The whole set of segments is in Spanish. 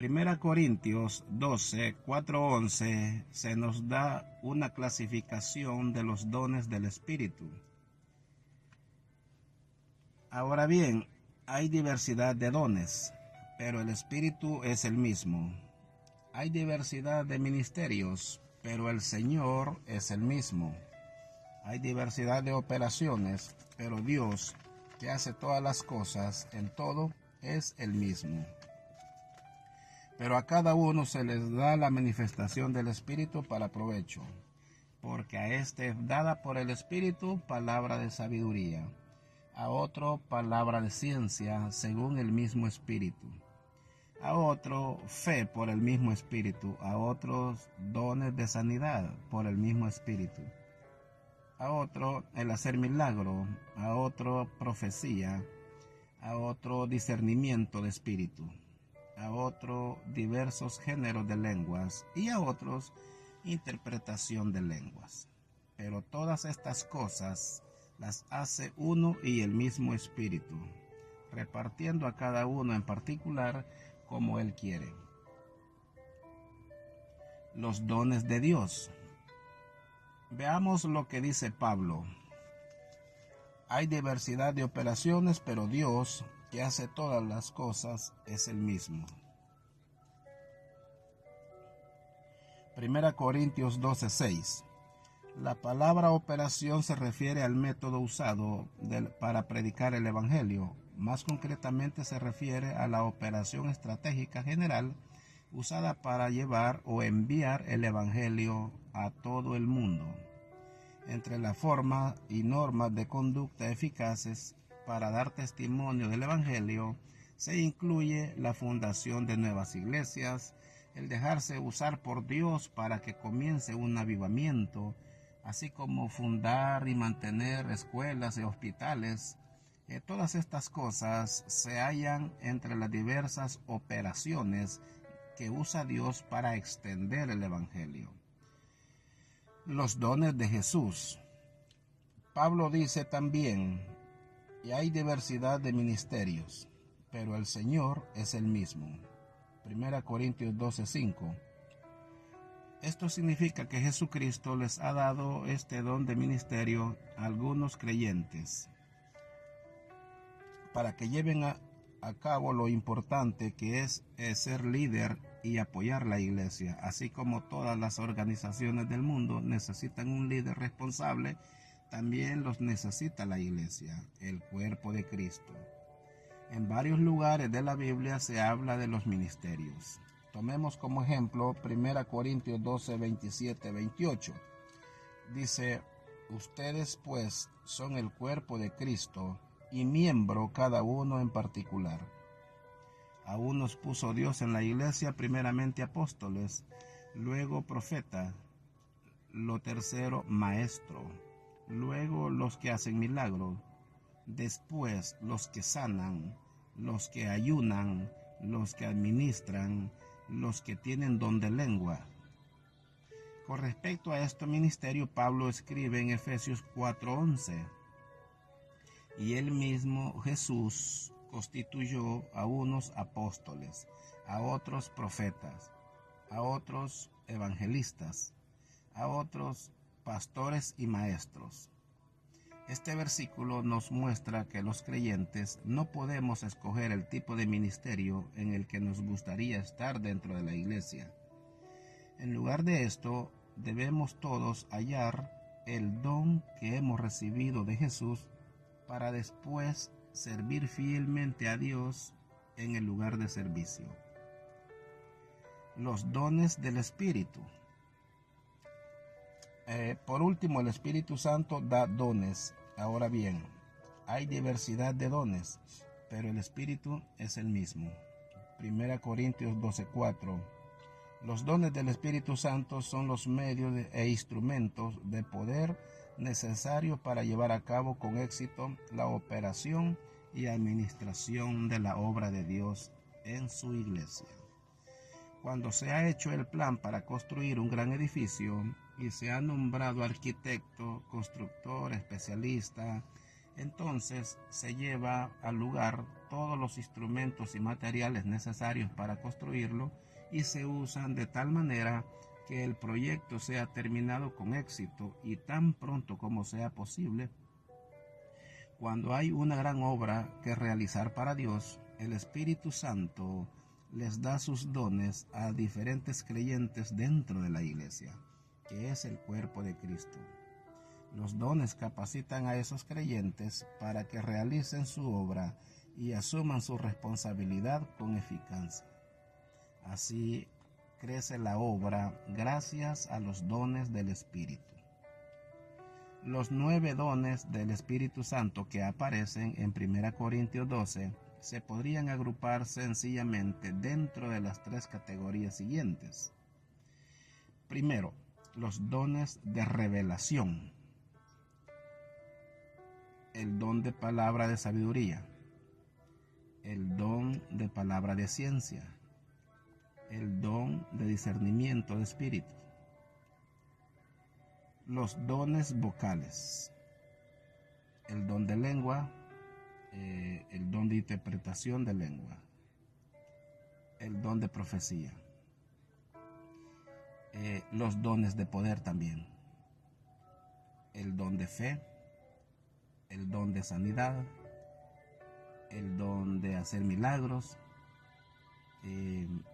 Primera Corintios 12, 4, 11 se nos da una clasificación de los dones del Espíritu. Ahora bien, hay diversidad de dones, pero el Espíritu es el mismo. Hay diversidad de ministerios, pero el Señor es el mismo. Hay diversidad de operaciones, pero Dios, que hace todas las cosas en todo, es el mismo. Pero a cada uno se les da la manifestación del Espíritu para provecho, porque a este es dada por el Espíritu palabra de sabiduría, a otro palabra de ciencia según el mismo Espíritu, a otro fe por el mismo Espíritu, a otros dones de sanidad por el mismo Espíritu, a otro el hacer milagro, a otro profecía, a otro discernimiento de espíritu, a otro diversos géneros de lenguas y a otros interpretación de lenguas. Pero todas estas cosas las hace uno y el mismo Espíritu, repartiendo a cada uno en particular como Él quiere. Los dones de Dios. Veamos lo que dice Pablo. Hay diversidad de operaciones, pero Dios, que hace todas las cosas, es el mismo. Primera Corintios 12:6. La palabra operación se refiere al método usado para predicar el Evangelio. Más concretamente se refiere a la operación estratégica general usada para llevar o enviar el Evangelio a todo el mundo. Entre las formas y normas de conducta eficaces para dar testimonio del Evangelio se incluye la fundación de nuevas iglesias, el dejarse usar por Dios para que comience un avivamiento, así como fundar y mantener escuelas y hospitales. Todas estas cosas se hallan entre las diversas operaciones que usa Dios para extender el Evangelio. Los dones de Jesús. Pablo dice también, y hay diversidad de ministerios, pero el Señor es el mismo. Primera Corintios 12:5. Esto significa que Jesucristo les ha dado este don de ministerio a algunos creyentes para que lleven a cabo lo importante que es ser líder y apoyar la iglesia, así como todas las organizaciones del mundo necesitan un líder responsable, también los necesita la iglesia, el cuerpo de Cristo. En varios lugares de la Biblia se habla de los ministerios. Tomemos como ejemplo 1 Corintios 12, 27, 28. Dice, ustedes pues son el cuerpo de Cristo y miembro cada uno en particular. A unos puso Dios en la iglesia, primeramente apóstoles, luego profetas, lo tercero maestro, luego los que hacen milagros, después los que sanan, los que ayunan, los que administran, los que tienen don de lengua. Con respecto a este ministerio, Pablo escribe en Efesios 4:11, y él mismo, Jesús, constituyó a unos apóstoles, a otros profetas, a otros evangelistas, a otros pastores y maestros. Este versículo nos muestra que los creyentes no podemos escoger el tipo de ministerio en el que nos gustaría estar dentro de la iglesia. En lugar de esto, debemos todos hallar el don que hemos recibido de Jesús para después servir fielmente a Dios en el lugar de servicio. Los dones del Espíritu. Por último, el Espíritu Santo da dones. Ahora bien, hay diversidad de dones, pero el Espíritu es el mismo. 1 Corintios 12:4. Los dones del Espíritu Santo son los medios e instrumentos de poder necesarios para llevar a cabo con éxito la operación y administración de la obra de Dios en su iglesia. Cuando se ha hecho el plan para construir un gran edificio y se ha nombrado arquitecto, constructor, especialista, Entonces se lleva al lugar todos los instrumentos y materiales necesarios para construirlo y se usan de tal manera que el proyecto sea terminado con éxito y tan pronto como sea posible. Cuando hay una gran obra que realizar para Dios, el Espíritu Santo les da sus dones a diferentes creyentes dentro de la iglesia, que es el cuerpo de Cristo. Los dones capacitan a esos creyentes para que realicen su obra y asuman su responsabilidad con eficacia. Así crece la obra gracias a los dones del Espíritu. Los 9 dones del Espíritu Santo que aparecen en 1 Corintios 12 se podrían agrupar sencillamente dentro de las 3 categorías siguientes. Primero, los dones de revelación. El don de palabra de sabiduría, el don de palabra de ciencia, el don de discernimiento de espíritus, los dones vocales, el don de lengua, el don de interpretación de lengua, el don de profecía, los dones de poder también, el don de fe, el don de sanidad, el don de hacer milagros.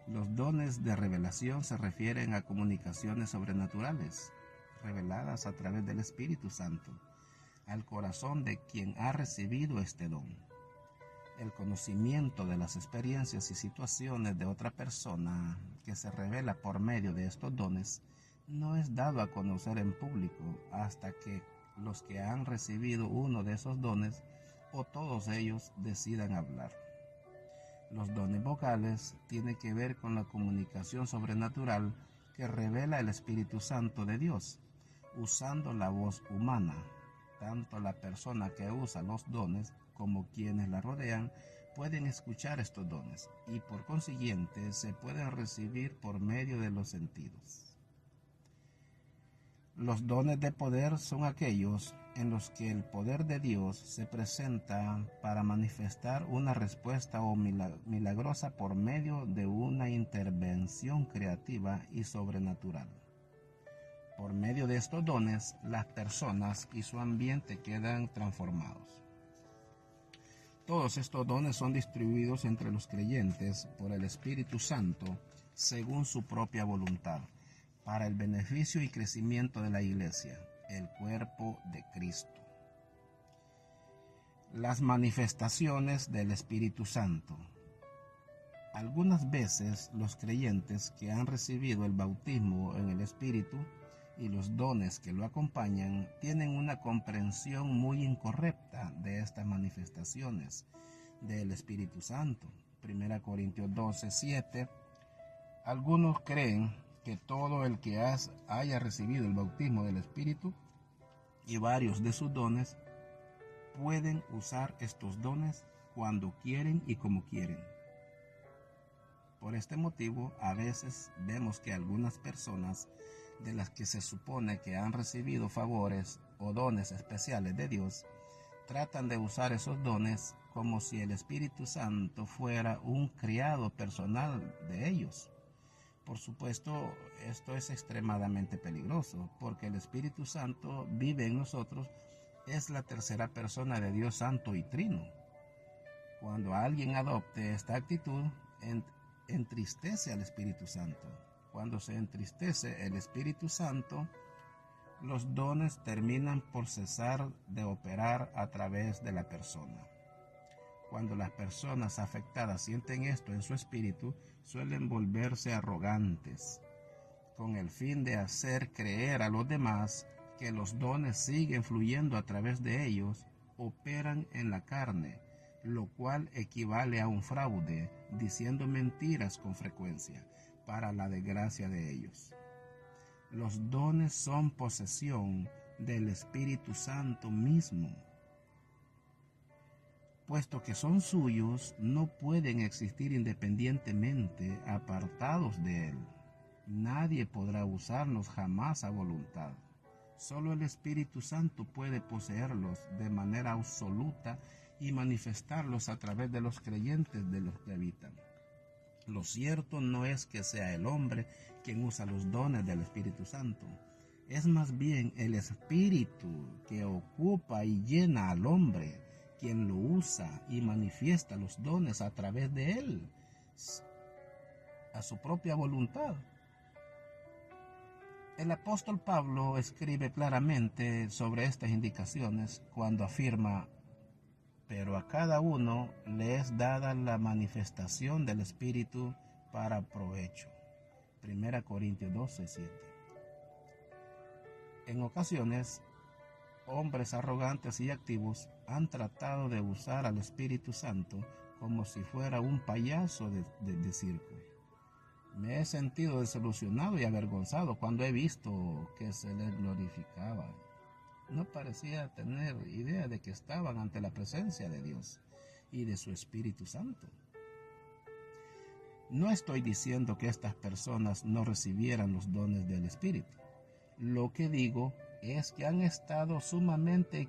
Los dones de revelación se refieren a comunicaciones sobrenaturales reveladas a través del Espíritu Santo al corazón de quien ha recibido este don. El conocimiento de las experiencias y situaciones de otra persona que se revela por medio de estos dones no es dado a conocer en público hasta que los que han recibido uno de esos dones o todos ellos decidan hablar. Los dones vocales tienen que ver con la comunicación sobrenatural que revela el Espíritu Santo de Dios, usando la voz humana. Tanto la persona que usa los dones como quienes la rodean pueden escuchar estos dones y por consiguiente se pueden recibir por medio de los sentidos. Los dones de poder son aquellos en los que el poder de Dios se presenta para manifestar una respuesta o milagrosa por medio de una intervención creativa y sobrenatural. Por medio de estos dones, las personas y su ambiente quedan transformados. Todos estos dones son distribuidos entre los creyentes por el Espíritu Santo según su propia voluntad, para el beneficio y crecimiento de la Iglesia, el cuerpo de Cristo. Las manifestaciones del Espíritu Santo. Algunas veces los creyentes que han recibido el bautismo en el Espíritu y los dones que lo acompañan tienen una comprensión muy incorrecta de estas manifestaciones del Espíritu Santo. 1 Corintios 12, 7. Algunos creen que todo el que haya recibido el bautismo del Espíritu y varios de sus dones pueden usar estos dones cuando quieren y como quieren. Por este motivo, a veces vemos que algunas personas de las que se supone que han recibido favores o dones especiales de Dios, tratan de usar esos dones como si el Espíritu Santo fuera un criado personal de ellos. Por supuesto, esto es extremadamente peligroso, porque el Espíritu Santo vive en nosotros, es la tercera persona de Dios Santo y Trino. Cuando alguien adopte esta actitud, entristece al Espíritu Santo. Cuando se entristece el Espíritu Santo, los dones terminan por cesar de operar a través de la persona. Cuando las personas afectadas sienten esto en su espíritu, suelen volverse arrogantes, con el fin de hacer creer a los demás que los dones siguen fluyendo a través de ellos, operan en la carne, lo cual equivale a un fraude, diciendo mentiras con frecuencia, para la desgracia de ellos. Los dones son posesión del Espíritu Santo mismo. Puesto que son suyos, no pueden existir independientemente, apartados de Él. Nadie podrá usarlos jamás a voluntad. Solo el Espíritu Santo puede poseerlos de manera absoluta y manifestarlos a través de los creyentes de los que habitan. Lo cierto no es que sea el hombre quien usa los dones del Espíritu Santo. Es más bien el Espíritu que ocupa y llena al hombre, quien lo usa y manifiesta los dones a través de él, a su propia voluntad. El apóstol Pablo escribe claramente sobre estas indicaciones cuando afirma: pero a cada uno le es dada la manifestación del Espíritu para provecho. 1 Corintios 12:7. En ocasiones, hombres arrogantes y activos han tratado de usar al Espíritu Santo como si fuera un payaso de circo. Me he sentido desilusionado y avergonzado cuando he visto que se les glorificaba. No parecía tener idea de que estaban ante la presencia de Dios y de su Espíritu Santo. No estoy diciendo que estas personas no recibieran los dones del Espíritu. Lo que digo es que han estado sumamente